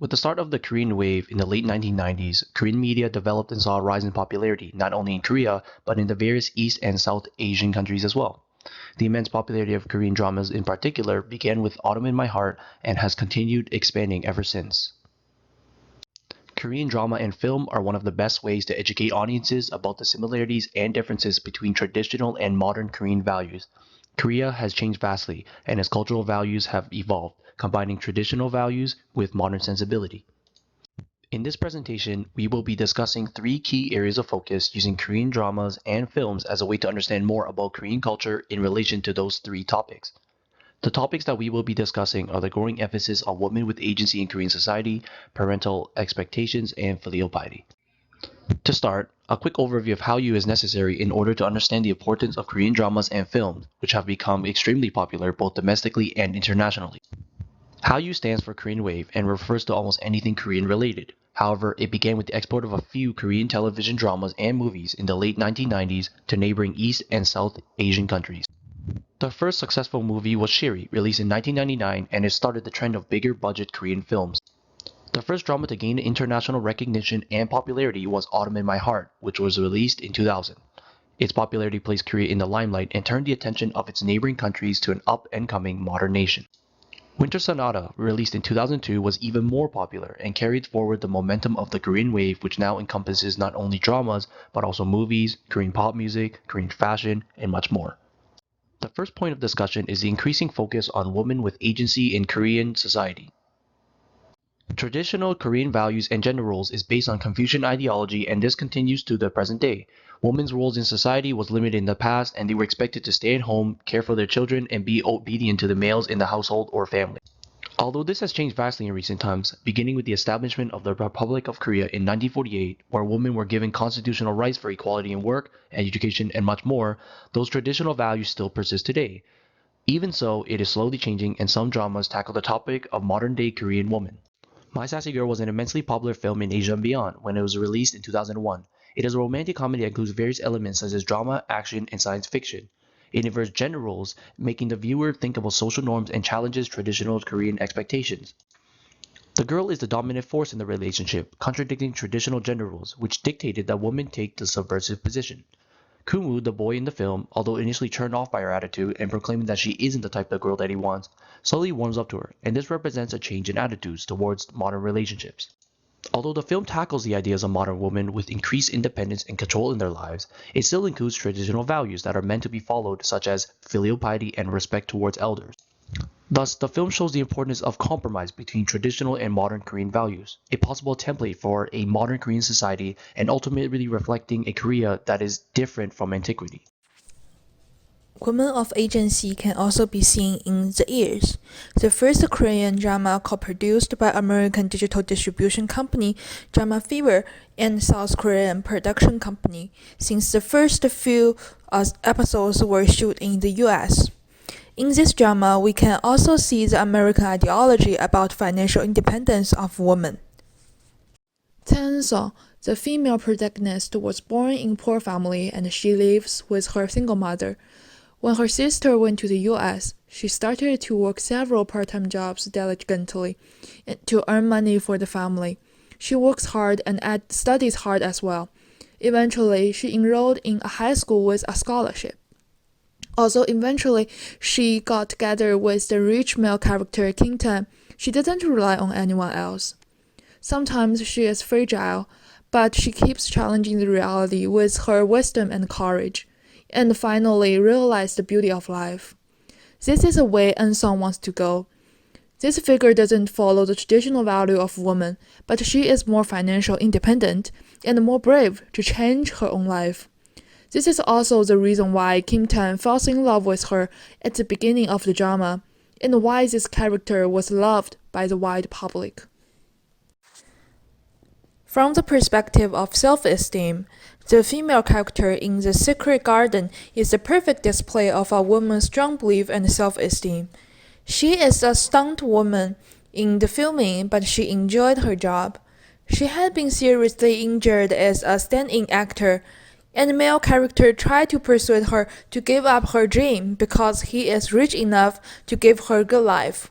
With the start of the Korean wave in the late 1990s, Korean media developed and saw a rise in popularity, not only in Korea, but in the various East and South Asian countries as well. The immense popularity of Korean dramas in particular began with Autumn in My Heart and has continued expanding ever since. Korean drama and film are one of the best ways to educate audiences about the similarities and differences between traditional and modern Korean values. Korea has changed vastly, and its cultural values have evolved, combining traditional values with modern sensibility. In this presentation, we will be discussing three key areas of focus using Korean dramas and films as a way to understand more about Korean culture in relation to those three topics. The topics that we will be discussing are the growing emphasis on women with agency in Korean society, parental expectations, and filial piety. To start, a quick overview of Hallyu is necessary in order to understand the importance of Korean dramas and films, which have become extremely popular both domestically and internationally. Hallyu stands for Korean Wave and refers to almost anything Korean related. However, it began with the export of a few Korean television dramas and movies in the late 1990s to neighboring East and South Asian countries. The first successful movie was Shiri, released in 1999, and it started the trend of bigger budget Korean films. The first drama to gain international recognition and popularity was Autumn in My Heart, which was released in 2000. Its popularity placed Korea in the limelight and turned the attention of its neighboring countries to an up-and-coming modern nation. Winter Sonata, released in 2002, was even more popular and carried forward the momentum of the Korean wave, which now encompasses not only dramas, but also movies, Korean pop music, Korean fashion, and much more. The first point of discussion is the increasing focus on women with agency in Korean society. Traditional Korean values and gender roles is based on Confucian ideology, and this continues to the present day. Women's roles in society was limited in the past, and they were expected to stay at home, care for their children, and be obedient to the males in the household or family. Although this has changed vastly in recent times, beginning with the establishment of the Republic of Korea in 1948, where women were given constitutional rights for equality in work, education, and much more, those traditional values still persist today. Even so, it is slowly changing, and some dramas tackle the topic of modern-day Korean women. My Sassy Girl was an immensely popular film in Asia and beyond when it was released in 2001. It is a romantic comedy that includes various elements such as drama, action, and science fiction. It inverts gender roles, making the viewer think about social norms and challenges traditional Korean expectations. The girl is the dominant force in the relationship, contradicting traditional gender roles, which dictated that women take the subversive position. Kumu, the boy in the film, although initially turned off by her attitude and proclaiming that she isn't the type of girl that he wants, slowly warms up to her, and this represents a change in attitudes towards modern relationships. Although the film tackles the ideas of modern women with increased independence and control in their lives, it still includes traditional values that are meant to be followed, such as filial piety and respect towards elders. Thus, the film shows the importance of compromise between traditional and modern Korean values, a possible template for a modern Korean society, and ultimately reflecting a Korea that is different from antiquity. Women of agency can also be seen in The Ears, the first Korean drama co-produced by American digital distribution company Drama Fever and South Korean production company, since the first few episodes were shot in the US. In this drama, we can also see the American ideology about financial independence of women. Tanseo, the female protagonist, was born in a poor family and she lives with her single mother. When her sister went to the US, she started to work several part-time jobs diligently to earn money for the family. She works hard and studies hard as well. Eventually, she enrolled in a high school with a scholarship. Also, eventually, she got together with the rich male character King Tan. She doesn't rely on anyone else. Sometimes she is fragile, but she keeps challenging the reality with her wisdom and courage, and finally realize the beauty of life. This is the way Eun-sung wants to go. This figure doesn't follow the traditional value of woman, but she is more financially independent and more brave to change her own life. This is also the reason why Kim Tan falls in love with her at the beginning of the drama, and why this character was loved by the wide public. From the perspective of self-esteem, the female character in The Secret Garden is the perfect display of a woman's strong belief and self-esteem. She is a stunt woman in the filming, but she enjoyed her job. She had been seriously injured as a stand-in actor, and the male character tried to persuade her to give up her dream because he is rich enough to give her a good life.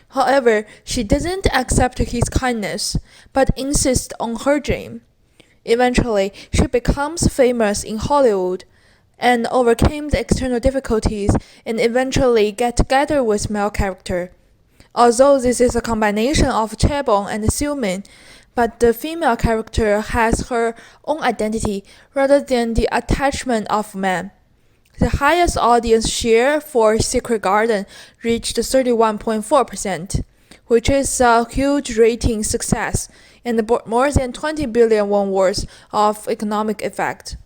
However, she doesn't accept his kindness, but insists on her dream. Eventually, she becomes famous in Hollywood and overcame the external difficulties and eventually get together with male character. Although this is a combination of Chaebol and Xiumin, but the female character has her own identity rather than the attachment of men. The highest audience share for Secret Garden reached 31.4%, which is a huge rating success and more than 20 billion won worth of economic effect.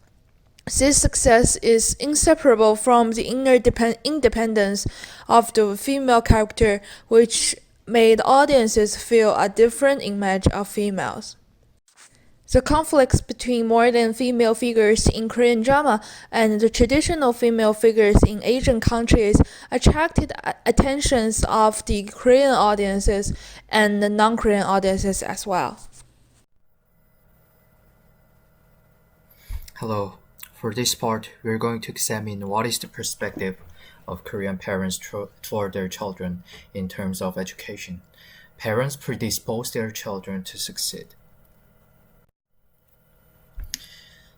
This success is inseparable from the inner independence of the female character, which made audiences feel a different image of females. The conflicts between modern female figures in Korean drama and the traditional female figures in Asian countries attracted attentions of the Korean audiences and the non-Korean audiences as well. Hello. For this part, we're going to examine what is the perspective of Korean parents toward their children in terms of education. Parents predispose their children to succeed.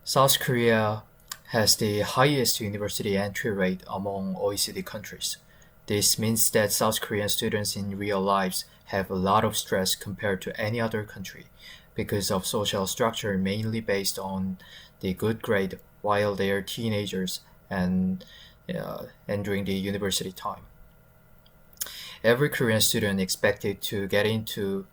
South Korea has the highest university entry rate among OECD countries. This means that South Korean students in real lives have a lot of stress compared to any other country because of social structure mainly based on the good grade while they are teenagers and during the university time. Every Korean student expected to get into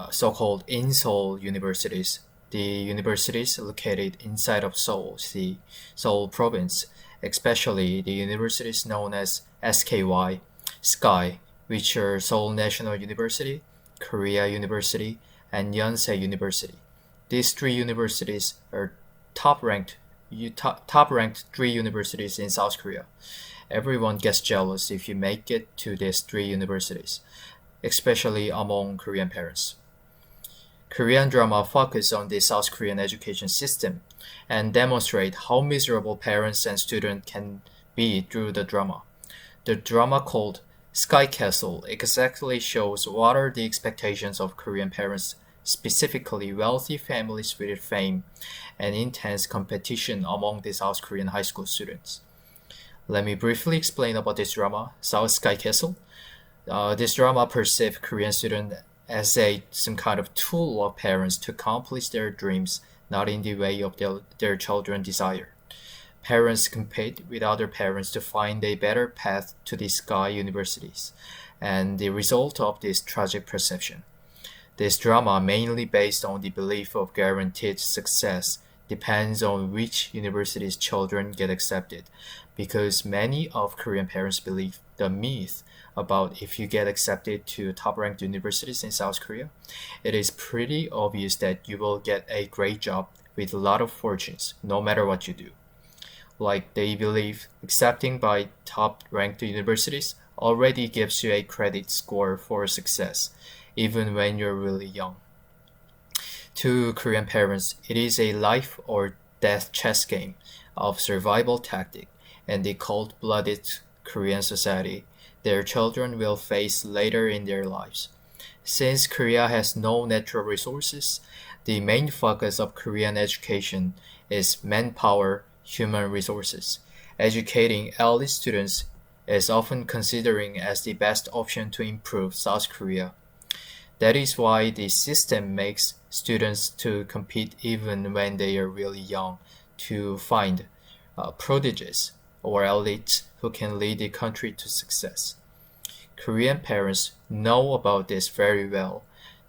so-called in-Seoul universities. The universities located inside of Seoul, the Seoul province, especially the universities known as SKY, SKY, which are Seoul National University, Korea University, and Yonsei University. These three universities are top-ranked 3 universities in South Korea. Everyone gets jealous if you make it to these 3 universities, especially among Korean parents. Korean drama focus on the South Korean education system and demonstrate how miserable parents and students can be through the drama. The drama called Sky Castle exactly shows what are the expectations of Korean parents, specifically wealthy families with fame and intense competition among the South Korean high school students. Let me briefly explain about this drama, South Sky Castle. This drama perceives Korean students as some kind of tool of parents to accomplish their dreams, not in the way of their children's desire. Parents compete with other parents to find a better path to the Sky universities, and the result of this tragic perception. This drama, mainly based on the belief of guaranteed success, depends on which universities children get accepted, because many of Korean parents believe the myth about if you get accepted to top-ranked universities in South Korea, it is pretty obvious that you will get a great job with a lot of fortunes, no matter what you do. Like they believe accepting by top-ranked universities already gives you a credit score for success, even when you're really young. To Korean parents, it is a life or death chess game of survival tactic, and the cold-blooded Korean society their children will face later in their lives. Since Korea has no natural resources, the main focus of Korean education is manpower, human resources. Educating early students is often considered as the best option to improve South Korea. That is why the system makes students to compete even when they are really young to find prodigies or elites who can lead the country to success. Korean parents know about this very well.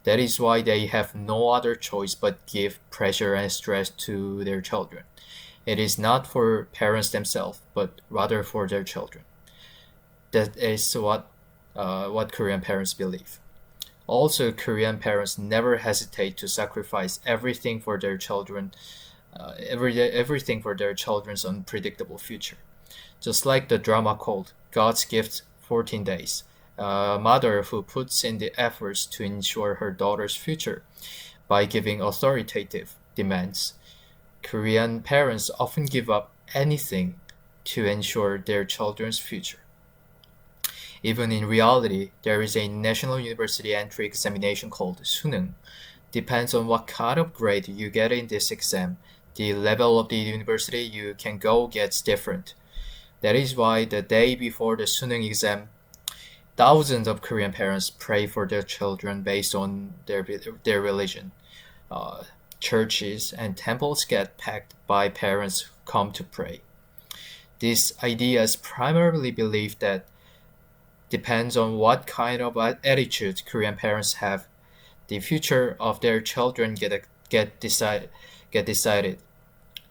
That is why they have no other choice but give pressure and stress to their children. It is not for parents themselves, but rather for their children. That is what Korean parents believe. Also, Korean parents never hesitate to sacrifice everything for their children, everything for their children's unpredictable future. Just like the drama called God's Gift 14 Days, a mother who puts in the efforts to ensure her daughter's future by giving authoritative demands. Korean parents often give up anything to ensure their children's future. Even in reality, there is a national university entry examination called 수능. Depends on what kind of grade you get in this exam. The level of the university you can go gets different. That is why the day before the 수능 exam, thousands of Korean parents pray for their children based on their religion. Churches and temples get packed by parents who come to pray. These ideas primarily believe that depends on what kind of attitude Korean parents have, the future of their children get decided.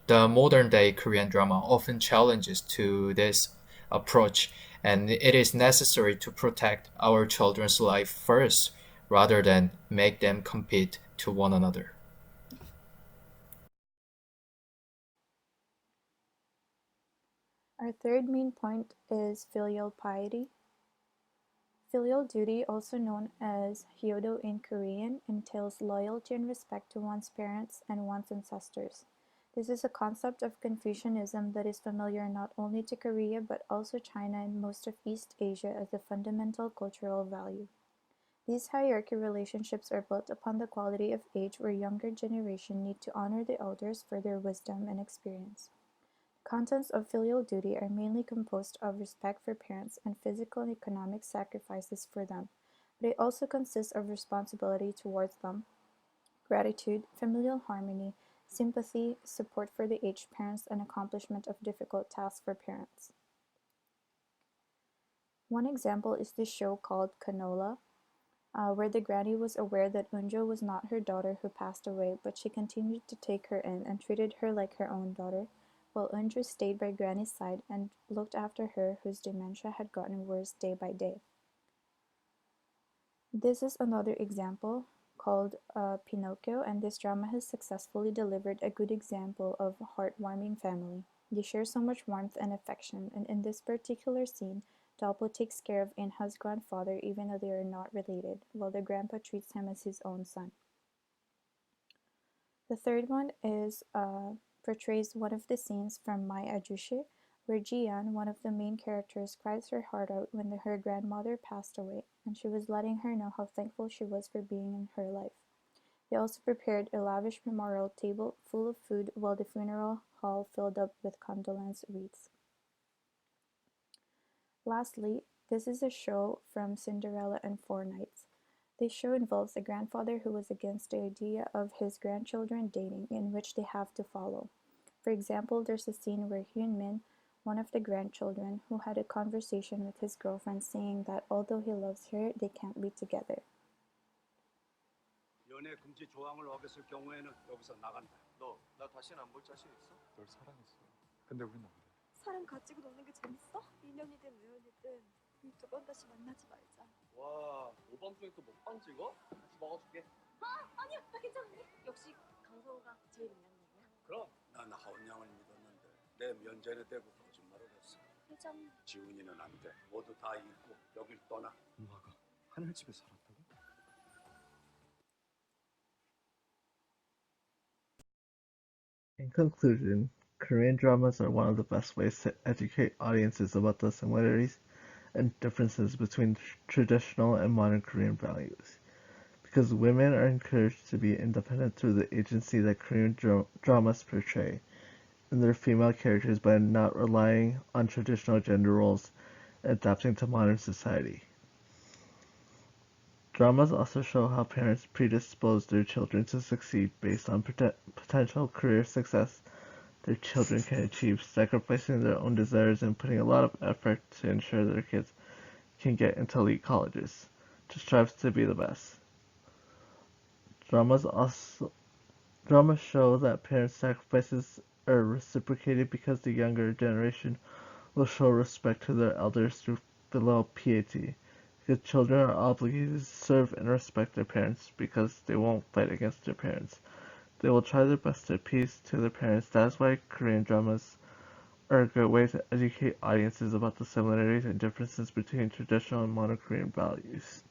The modern day Korean drama often challenges to this approach, and it is necessary to protect our children's life first rather than make them compete to one another. Our third main point is filial piety. Filial duty, also known as hyodo in Korean, entails loyalty and respect to one's parents and one's ancestors. This is a concept of Confucianism that is familiar not only to Korea but also China and most of East Asia as a fundamental cultural value. These hierarchy relationships are built upon the quality of age where younger generation need to honor the elders for their wisdom and experience. Contents of filial duty are mainly composed of respect for parents and physical and economic sacrifices for them, but it also consists of responsibility towards them, gratitude, familial harmony, sympathy, support for the aged parents, and accomplishment of difficult tasks for parents. One example is the show called Canola, where the granny was aware that Unjo was not her daughter who passed away, but she continued to take her in and treated her like her own daughter, while Unjo stayed by Granny's side and looked after her, whose dementia had gotten worse day by day. This is another example called Pinocchio, and this drama has successfully delivered a good example of a heartwarming family. They share so much warmth and affection, and in this particular scene, Dolpo takes care of Inha's grandfather even though they are not related, while the grandpa treats him as his own son. The third one is portrays one of the scenes from My Ajushi, where Jian, one of the main characters, cries her heart out when her grandmother passed away, and she was letting her know how thankful she was for being in her life. They also prepared a lavish memorial table full of food while the funeral hall filled up with condolence wreaths. Lastly, this is a show from Cinderella and Four Knights. This show involves a grandfather who was against the idea of his grandchildren dating, in which they have to follow. For example, there's a scene where Hyun Min, one of the grandchildren, who had a conversation with his girlfriend saying that although he loves her, they can't be together. 연애 금지 조항을 어겼을 경우에는 여기서 나간다. 너 나 다시는 안 볼 자신 있어? 널 사랑했어. 근데 우린 안 돼. 사람 가지고 노는 게 재밌어? 인연이든 우연이든 이 두 번 다시 만나지 말자. 와, 오밤 중에 또 먹방 찍어? 같이 먹어줄게. 아니야, 나 괜찮은데. 역시 강성우가 제일 인연이야. 그럼 난 하은양을 믿었는데 내 면전에 대고 거짓말을 했어. 회장 지훈이는 안 돼. 모두 다 잊고 여길 떠나. 엄마가 하늘집에 살았다고? In conclusion, Korean dramas are one of the best ways to educate audiences about the similarities and differences between traditional and modern Korean values. Because women are encouraged to be independent through the agency that Korean dramas portray in their female characters by not relying on traditional gender roles and adapting to modern society. Dramas also show how parents predispose their children to succeed based on potential career success their children can achieve, sacrificing their own desires and putting a lot of effort to ensure their kids can get into elite colleges, to strive to be the best. Dramas show that parents' sacrifices are reciprocated because the younger generation will show respect to their elders through filial piety. Because children are obligated to serve and respect their parents because they won't fight against their parents. They will try their best to appease to their parents. That is why Korean dramas are a good way to educate audiences about the similarities and differences between traditional and modern Korean values.